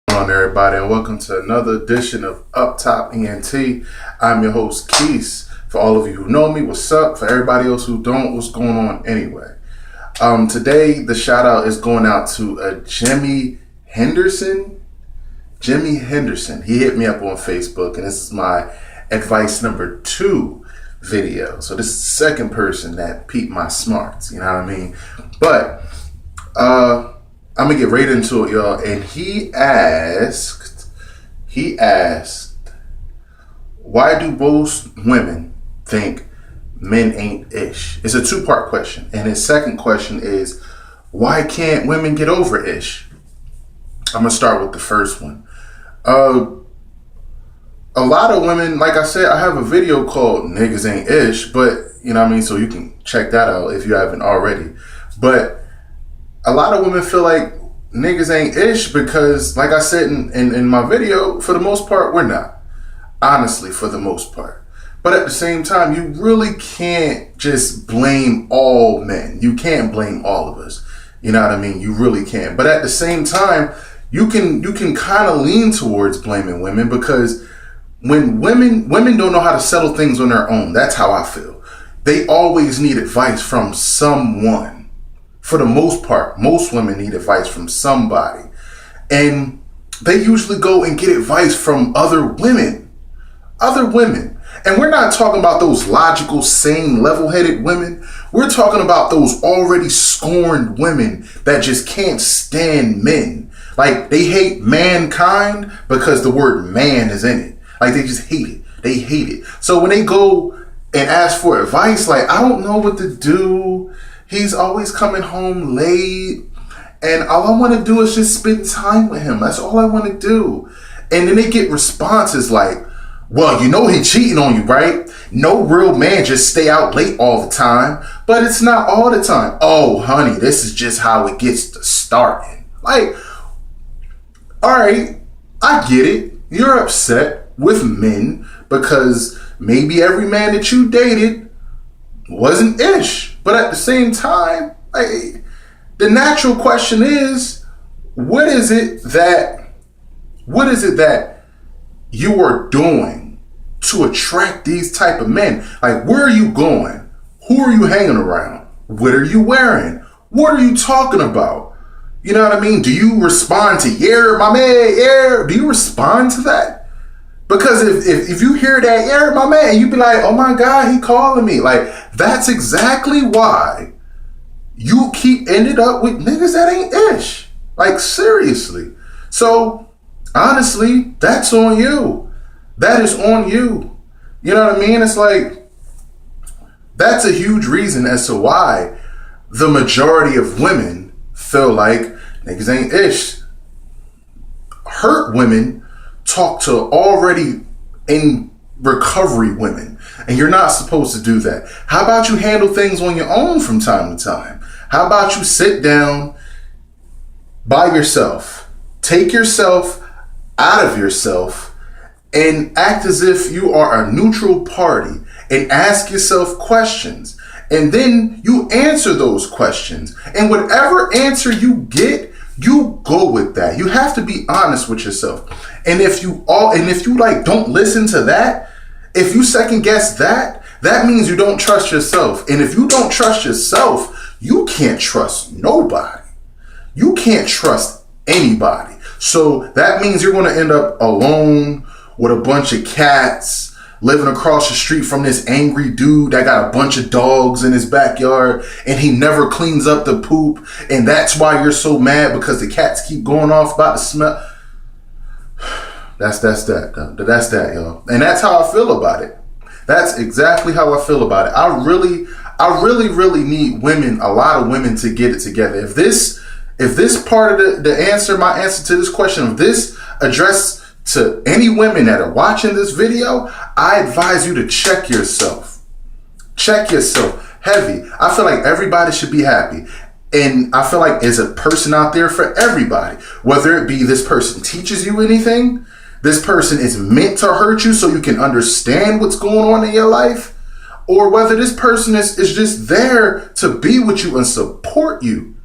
On everybody, and welcome to another edition of Up Top ENT. I'm your host Keith. For all of you who know me, what's up? For everybody else who don't, what's going on anyway? Today the shout out is going out to Jimmy Henderson. Jimmy Henderson. He hit me up on Facebook, and this is my advice number 2 video. So this is the second person that peeped my smarts. You know what I mean? But I'm gonna get right into it, y'all. And he asked, why do most women think men ain't ish? It's a 2-part question. And his second question is, why can't women get over ish? I'm gonna start with the first one. A lot of women, like I said, I have a video called Niggas Ain't Ish, but you know what I mean? So you can check that out if you haven't already. But a lot of women feel like niggas ain't ish because, like I said in my video, for the most part, we're not. Honestly, for the most part. But at the same time, you really can't just blame all men. You can't blame all of us. You know what I mean? You really can't. But at the same time, you can kind of lean towards blaming women because when women don't know how to settle things on their own, that's how I feel. They always need advice from someone. For the most part, most women need advice from somebody. And they usually go and get advice from other women. And we're not talking about those logical, sane, level-headed women. We're talking about those already scorned women that just can't stand men. Like, they hate mankind because the word man is in it. Like, they just hate it. They hate it. So when they go and ask for advice, like, I don't know what to do. He's always coming home late, and all I want to do is just spend time with him. That's all I want to do. And then they get responses like, well, you know he cheating on you, right? No real man just stay out late all the time, but it's not all the time. Oh, honey, this is just how it gets to starting. Like, all right, I get it. You're upset with men because maybe every man that you dated wasn't ish. But at the same time, the natural question is, what is it that you are doing to attract these type of men? Like, where are you going? Who are you hanging around? What are you wearing? What are you talking about? You know what I mean? Do you respond to, yeah, my man, yeah? Do you respond to that? Because if you hear that, yeah, my man, you be like, oh my God, he calling me. Like, that's exactly why you keep ended up with niggas that ain't ish. Like, seriously. So, honestly, that's on you. That is on you. You know what I mean? It's like, that's a huge reason as to why the majority of women feel like niggas ain't ish. Hurt women talk to already in recovery women, and you're not supposed to do that. How about you handle things on your own from time to time? How about you sit down by yourself, take yourself out of yourself, and act as if you are a neutral party and ask yourself questions, and then you answer those questions, and whatever answer you get, you go with that. You have to be honest with yourself. And if you like don't listen to that, if you second guess that, that means you don't trust yourself. And if you don't trust yourself, you can't trust nobody. You can't trust anybody. So that means you're going to end up alone with a bunch of cats, living across the street from this angry dude that got a bunch of dogs in his backyard, and he never cleans up the poop, and that's why you're so mad because the cats keep going off about the smell. That's that, y'all. And that's how I feel about it. That's exactly how I feel about it. I really need women, a lot of women, to get it together. If this part of the answer, my answer to this question, if this address to any women that are watching this video, I advise you to check yourself. Check yourself heavy. I feel like everybody should be happy. And I feel like there's a person out there for everybody. Whether it be this person teaches you anything, this person is meant to hurt you so you can understand what's going on in your life, or whether this person is just there to be with you and support you.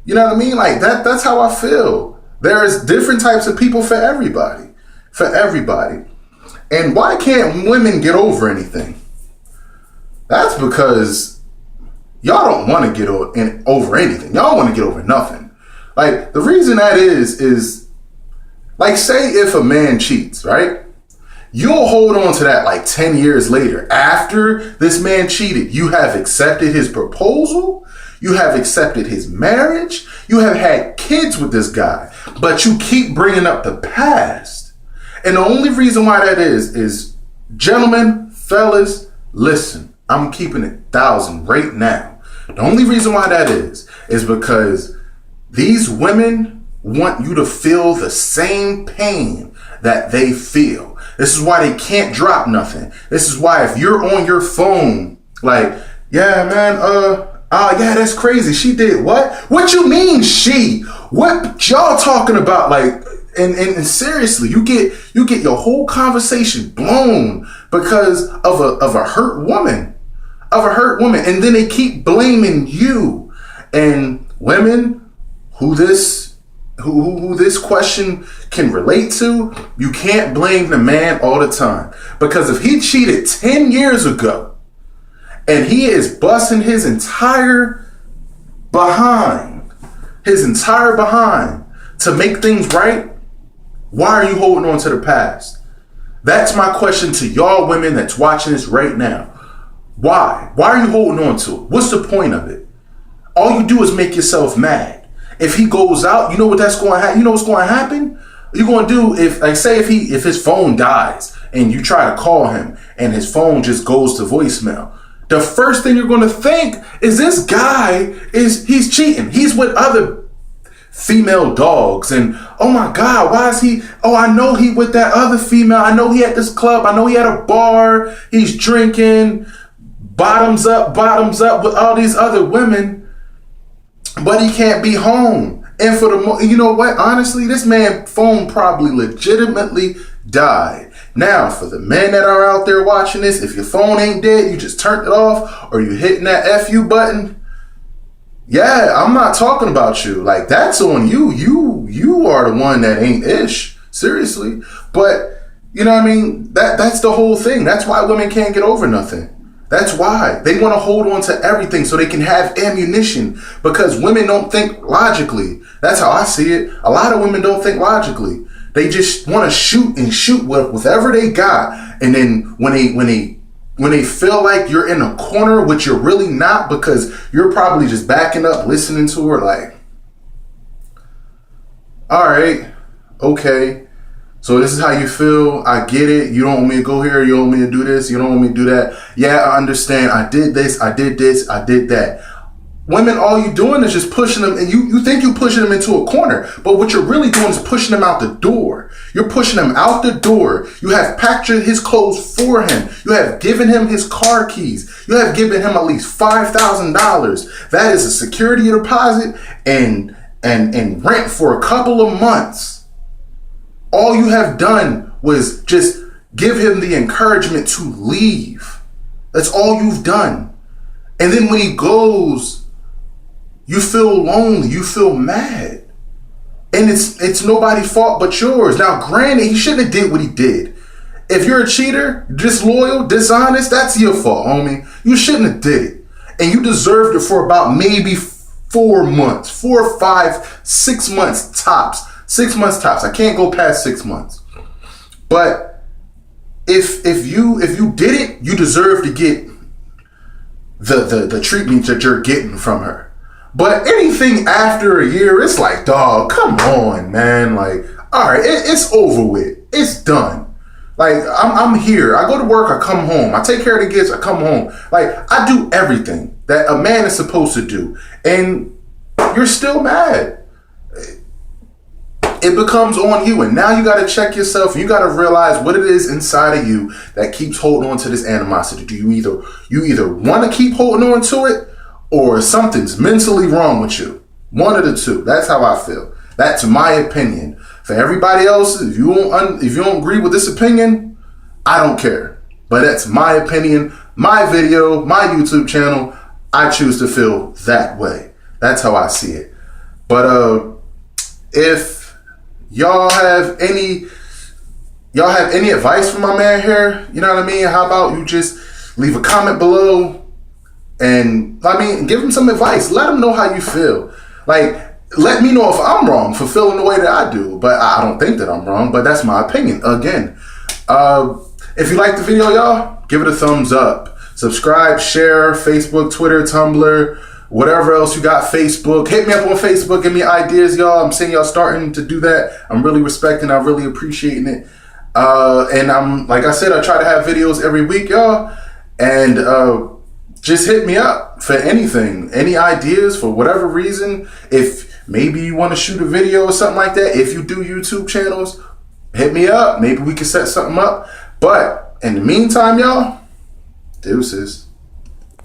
You know what I mean? Like that's how I feel. There's different types of people for everybody. For everybody. And why can't women get over anything? That's because y'all don't want to get over anything. Y'all want to get over nothing. Like, the reason that is like, say if a man cheats, right? You'll hold on to that like 10 years later. After this man cheated, you have accepted his proposal. You have accepted his marriage. You have had kids with this guy, but you keep bringing up the past. And the only reason why that is, gentlemen, fellas, listen, I'm keeping it 1,000 right now. The only reason why that is because these women want you to feel the same pain that they feel. This is why they can't drop nothing. This is why if you're on your phone, like, yeah, man, yeah, that's crazy. She did what? What you mean she? What y'all talking about? Like, and seriously, you get your whole conversation blown because of a hurt woman. And then they keep blaming you. And women who this question can relate to, you can't blame the man all the time. Because if he cheated 10 years ago and he is busting his entire behind to make things right, why are you holding on to the past? That's my question to y'all women that's watching this right now. Why? Why are you holding on to it? What's the point of it? All you do is make yourself mad. If he goes out, you know what that's going to happen? You know what's going to happen? You're going to do, if his phone dies and you try to call him and his phone just goes to voicemail, the first thing you're going to think is this guy he's cheating. He's with other female dogs. And oh my God, why is he? Oh, I know he with that other female. I know he at this club. I know he at a bar. He's drinking bottoms up with all these other women, but he can't be home. And you know what? Honestly, this man's phone probably legitimately died. Now, for the men that are out there watching this, if your phone ain't dead, you just turned it off, or you hitting that FU button, yeah, I'm not talking about you. Like, that's on you. You are the one that ain't ish. Seriously. But, you know what I mean? That's the whole thing. That's why women can't get over nothing. That's why. They want to hold on to everything so they can have ammunition, because women don't think logically. That's how I see it. A lot of women don't think logically. They just want to shoot with whatever they got. And then when they feel like you're in a corner, which you're really not, because you're probably just backing up, listening to her like, all right, okay. So this is how you feel. I get it. You don't want me to go here. You don't want me to do this. You don't want me to do that. Yeah, I understand. I did this. I did this. I did that. Women, all you doing is just pushing them, and you think you're pushing them into a corner, but what you're really doing is pushing them out the door. You're pushing him out the door. You have packed his clothes for him. You have given him his car keys. You have given him at least $5,000. That is a security deposit and rent for a couple of months. All you have done was just give him the encouragement to leave. That's all you've done. And then when he goes, you feel lonely. You feel mad. And it's nobody's fault but yours. Now, granted, he shouldn't have did what he did. If you're a cheater, disloyal, dishonest, that's your fault, homie. You shouldn't have did it. And you deserved it for about maybe 4 months, 4, 5, 6 months tops. 6 months tops. I can't go past 6 months. But if you did it, you deserve to get the treatment that you're getting from her. But anything after a year, it's like, dog, come on, man. Like, all right, it's over with. It's done. Like, I'm here. I go to work. I come home. I take care of the kids. I come home. Like, I do everything that a man is supposed to do. And you're still mad. It becomes on you, and now you got to check yourself. You got to realize what it is inside of you that keeps holding on to this animosity. Do you either want to keep holding on to it, or something's mentally wrong with you? One of the two. That's how I feel. That's my opinion. For everybody else, if you don't agree with this opinion, I don't care. But that's my opinion, my video, my YouTube channel. I choose to feel that way. That's how I see it. But if y'all have any advice for my man here? You know what I mean? How about you just leave a comment below and give him some advice. Let him know how you feel. Like, let me know if I'm wrong for feeling the way that I do. But I don't think that I'm wrong, but that's my opinion. Again, if you like the video, y'all, give it a thumbs up. Subscribe, share, Facebook, Twitter, Tumblr, whatever else you got, Facebook. Hit me up on Facebook. Give me ideas, y'all. I'm seeing y'all starting to do that. I'm really respecting. I'm really appreciating it. And I'm, like I said, I try to have videos every week, y'all. And just hit me up for anything, any ideas for whatever reason. If maybe you want to shoot a video or something like that, if you do YouTube channels, hit me up. Maybe we can set something up. But in the meantime, y'all, deuces.